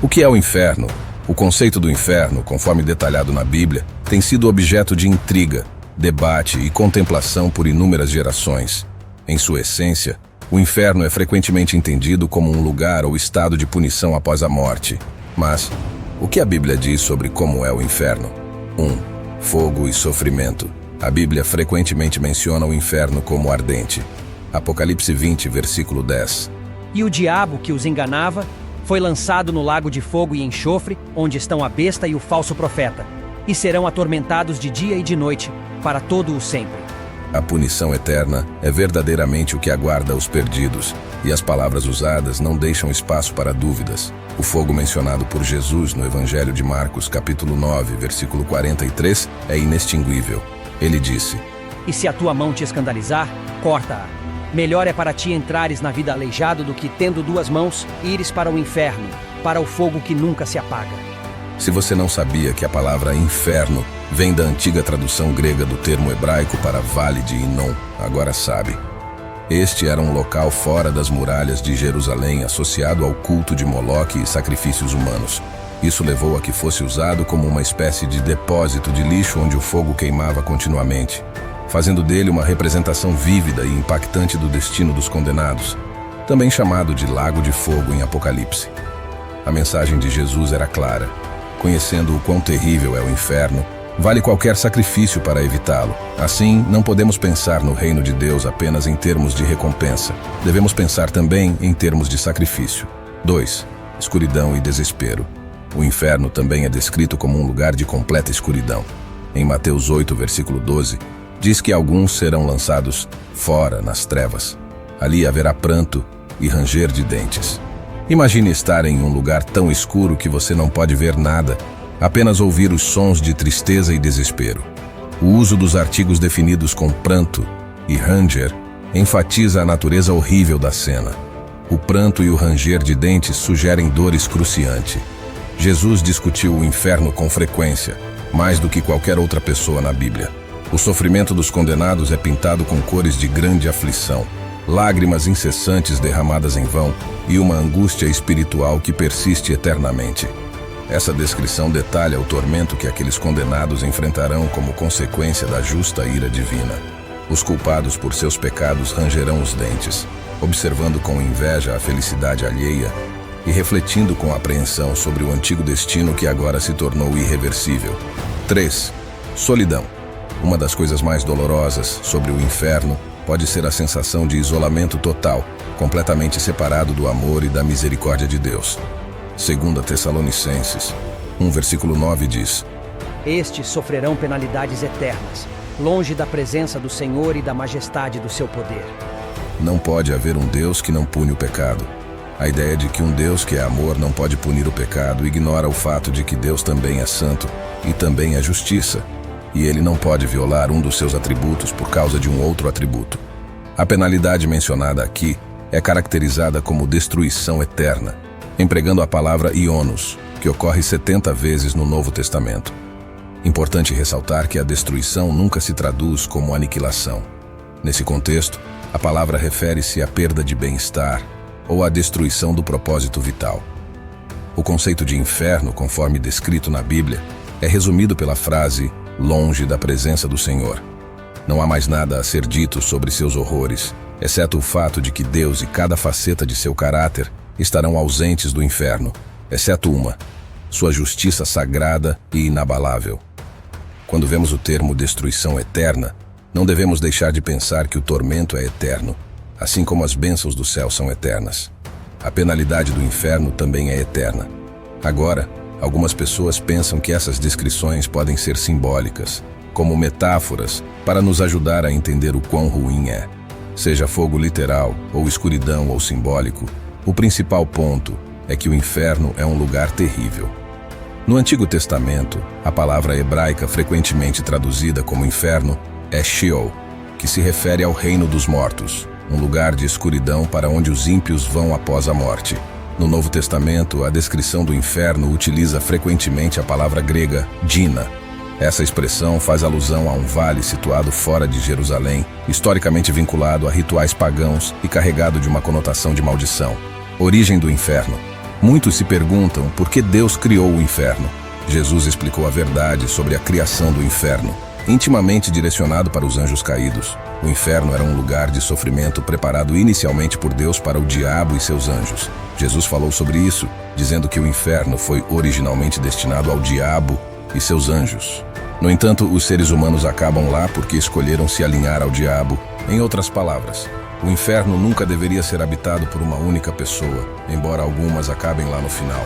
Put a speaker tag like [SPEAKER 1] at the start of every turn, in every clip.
[SPEAKER 1] O que é o inferno? O conceito do inferno, conforme detalhado na Bíblia, tem sido objeto de intriga, debate e contemplação por inúmeras gerações. Em sua essência, o inferno é frequentemente entendido como um lugar ou estado de punição após a morte. Mas, o que a Bíblia diz sobre como é o inferno? 1. Fogo e sofrimento. A Bíblia frequentemente menciona o inferno como ardente. Apocalipse 20, versículo 10.
[SPEAKER 2] E o diabo que os enganava foi lançado no lago de fogo e enxofre, onde estão a besta e o falso profeta, e serão atormentados de dia e de noite, para todo o sempre.
[SPEAKER 1] A punição eterna é verdadeiramente o que aguarda os perdidos, e as palavras usadas não deixam espaço para dúvidas. O fogo mencionado por Jesus no Evangelho de Marcos, capítulo 9, versículo 43, é inextinguível. Ele disse:
[SPEAKER 2] E se a tua mão te escandalizar, corta-a. Melhor é para ti entrares na vida aleijado do que, tendo duas mãos, ires para o inferno, para o fogo que nunca se apaga.
[SPEAKER 1] Se você não sabia que a palavra inferno vem da antiga tradução grega do termo hebraico para vale de Inom, agora sabe. Este era um local fora das muralhas de Jerusalém associado ao culto de Moloque e sacrifícios humanos. Isso levou a que fosse usado como uma espécie de depósito de lixo onde o fogo queimava continuamente, fazendo dele uma representação vívida e impactante do destino dos condenados, também chamado de Lago de Fogo em Apocalipse. A mensagem de Jesus era clara. Conhecendo o quão terrível é o inferno, vale qualquer sacrifício para evitá-lo. Assim, não podemos pensar no reino de Deus apenas em termos de recompensa. Devemos pensar também em termos de sacrifício. 2. Escuridão e desespero. O inferno também é descrito como um lugar de completa escuridão. Em Mateus 8, versículo 12, diz que alguns serão lançados fora nas trevas. Ali haverá pranto e ranger de dentes. Imagine estar em um lugar tão escuro que você não pode ver nada, apenas ouvir os sons de tristeza e desespero. O uso dos artigos definidos com pranto e ranger enfatiza a natureza horrível da cena. O pranto e o ranger de dentes sugerem dor excruciante. Jesus discutiu o inferno com frequência, mais do que qualquer outra pessoa na Bíblia. O sofrimento dos condenados é pintado com cores de grande aflição, lágrimas incessantes derramadas em vão e uma angústia espiritual que persiste eternamente. Essa descrição detalha o tormento que aqueles condenados enfrentarão como consequência da justa ira divina. Os culpados por seus pecados rangerão os dentes, observando com inveja a felicidade alheia e refletindo com apreensão sobre o antigo destino que agora se tornou irreversível. 3. Solidão. Uma das coisas mais dolorosas sobre o inferno pode ser a sensação de isolamento total, completamente separado do amor e da misericórdia de Deus. 2 Tessalonicenses 1, versículo 9 diz:
[SPEAKER 2] Estes sofrerão penalidades eternas, longe da presença do Senhor e da majestade do seu poder.
[SPEAKER 1] Não pode haver um Deus que não pune o pecado. A ideia de que um Deus que é amor não pode punir o pecado ignora o fato de que Deus também é santo e também é justiça, e ele não pode violar um dos seus atributos por causa de um outro atributo. A penalidade mencionada aqui é caracterizada como destruição eterna, empregando a palavra ionos, que ocorre 70 vezes no Novo Testamento. Importante ressaltar que a destruição nunca se traduz como aniquilação. Nesse contexto, a palavra refere-se à perda de bem-estar ou à destruição do propósito vital. O conceito de inferno, conforme descrito na Bíblia, é resumido pela frase longe da presença do Senhor. Não há mais nada a ser dito sobre seus horrores, exceto o fato de que Deus e cada faceta de seu caráter estarão ausentes do inferno, exceto uma: sua justiça sagrada e inabalável. Quando vemos o termo destruição eterna, não devemos deixar de pensar que o tormento é eterno, assim como as bênçãos do céu são eternas. A penalidade do inferno também é eterna. Agora, algumas pessoas pensam que essas descrições podem ser simbólicas, como metáforas, para nos ajudar a entender o quão ruim é. Seja fogo literal, ou escuridão, ou simbólico, o principal ponto é que o inferno é um lugar terrível. No Antigo Testamento, a palavra hebraica frequentemente traduzida como inferno é Sheol, que se refere ao reino dos mortos, um lugar de escuridão para onde os ímpios vão após a morte. No Novo Testamento, a descrição do inferno utiliza frequentemente a palavra grega Gina. Essa expressão faz alusão a um vale situado fora de Jerusalém, historicamente vinculado a rituais pagãos e carregado de uma conotação de maldição. Origem do inferno. Muitos se perguntam por que Deus criou o inferno. Jesus explicou a verdade sobre a criação do inferno, intimamente direcionado para os anjos caídos. O inferno era um lugar de sofrimento preparado inicialmente por Deus para o diabo e seus anjos. Jesus falou sobre isso, dizendo que o inferno foi originalmente destinado ao diabo e seus anjos. No entanto, os seres humanos acabam lá porque escolheram se alinhar ao diabo. Em outras palavras, o inferno nunca deveria ser habitado por uma única pessoa, embora algumas acabem lá no final.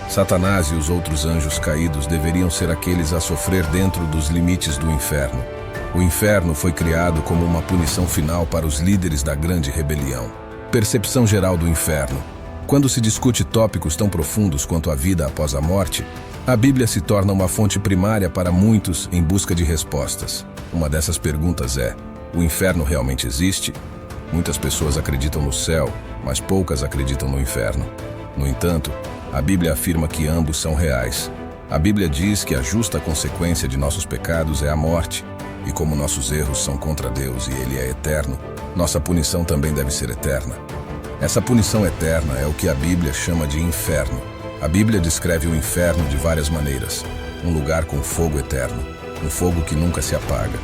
[SPEAKER 1] Satanás e os outros anjos caídos deveriam ser aqueles a sofrer dentro dos limites do inferno. O inferno foi criado como uma punição final para os líderes da grande rebelião. Percepção geral do inferno. Quando se discute tópicos tão profundos quanto a vida após a morte, a Bíblia se torna uma fonte primária para muitos em busca de respostas. Uma dessas perguntas é: o inferno realmente existe? Muitas pessoas acreditam no céu, mas poucas acreditam no inferno. No entanto, a Bíblia afirma que ambos são reais. A Bíblia diz que a justa consequência de nossos pecados é a morte, e como nossos erros são contra Deus e Ele é eterno, nossa punição também deve ser eterna. Essa punição eterna é o que a Bíblia chama de inferno. A Bíblia descreve o inferno de várias maneiras. Um lugar com fogo eterno, um fogo que nunca se apaga,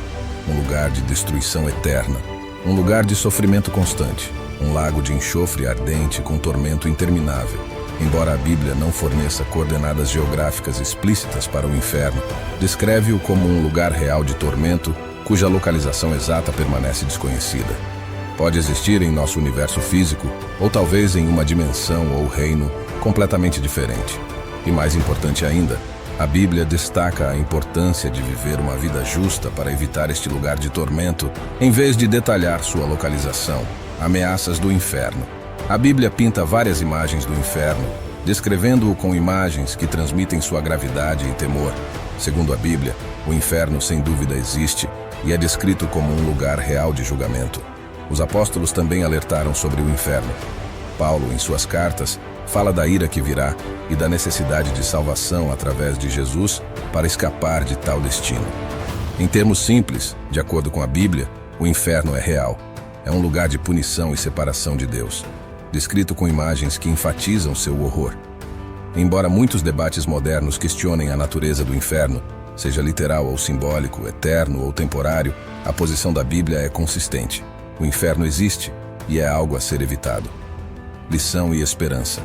[SPEAKER 1] um lugar de destruição eterna, um lugar de sofrimento constante, um lago de enxofre ardente com tormento interminável. Embora a Bíblia não forneça coordenadas geográficas explícitas para o inferno, descreve-o como um lugar real de tormento, cuja localização exata permanece desconhecida. Pode existir em nosso universo físico, ou talvez em uma dimensão ou reino completamente diferente. E mais importante ainda, a Bíblia destaca a importância de viver uma vida justa para evitar este lugar de tormento, em vez de detalhar sua localização. Ameaças do inferno. A Bíblia pinta várias imagens do inferno, descrevendo-o com imagens que transmitem sua gravidade e temor. Segundo a Bíblia, o inferno sem dúvida existe e é descrito como um lugar real de julgamento. Os apóstolos também alertaram sobre o inferno. Paulo, em suas cartas, fala da ira que virá e da necessidade de salvação através de Jesus para escapar de tal destino. Em termos simples, de acordo com a Bíblia, o inferno é real. É um lugar de punição e separação de Deus, descrito com imagens que enfatizam seu horror. Embora muitos debates modernos questionem a natureza do inferno, seja literal ou simbólico, eterno ou temporário, a posição da Bíblia é consistente. O inferno existe e é algo a ser evitado. Lição e esperança.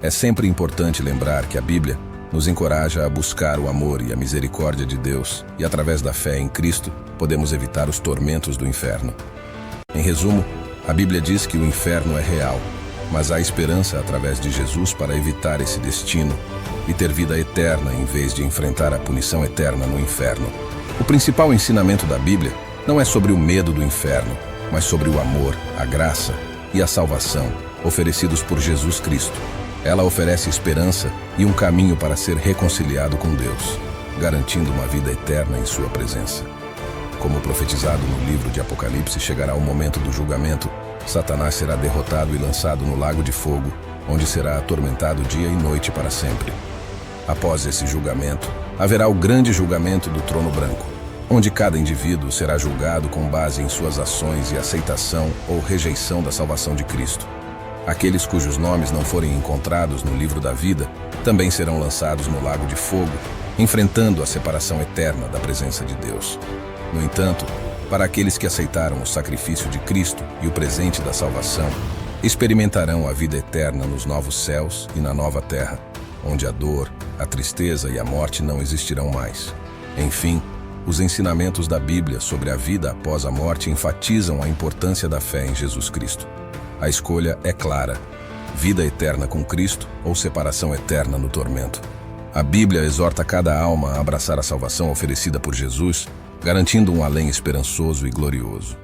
[SPEAKER 1] É sempre importante lembrar que a Bíblia nos encoraja a buscar o amor e a misericórdia de Deus e, através da fé em Cristo, podemos evitar os tormentos do inferno. Em resumo, a Bíblia diz que o inferno é real, mas há esperança através de Jesus para evitar esse destino e ter vida eterna em vez de enfrentar a punição eterna no inferno. O principal ensinamento da Bíblia não é sobre o medo do inferno, mas sobre o amor, a graça e a salvação oferecidos por Jesus Cristo. Ela oferece esperança e um caminho para ser reconciliado com Deus, garantindo uma vida eterna em sua presença. Como profetizado no livro de Apocalipse, chegará o momento do julgamento. Satanás será derrotado e lançado no lago de fogo, onde será atormentado dia e noite para sempre. Após esse julgamento, haverá o grande julgamento do trono branco, onde cada indivíduo será julgado com base em suas ações e aceitação ou rejeição da salvação de Cristo. Aqueles cujos nomes não forem encontrados no livro da vida também serão lançados no lago de fogo, enfrentando a separação eterna da presença de Deus. No entanto, para aqueles que aceitaram o sacrifício de Cristo e o presente da salvação, experimentarão a vida eterna nos novos céus e na nova terra, onde a dor, a tristeza e a morte não existirão mais. Enfim, os ensinamentos da Bíblia sobre a vida após a morte enfatizam a importância da fé em Jesus Cristo. A escolha é clara: vida eterna com Cristo ou separação eterna no tormento. A Bíblia exorta cada alma a abraçar a salvação oferecida por Jesus, garantindo um além esperançoso e glorioso.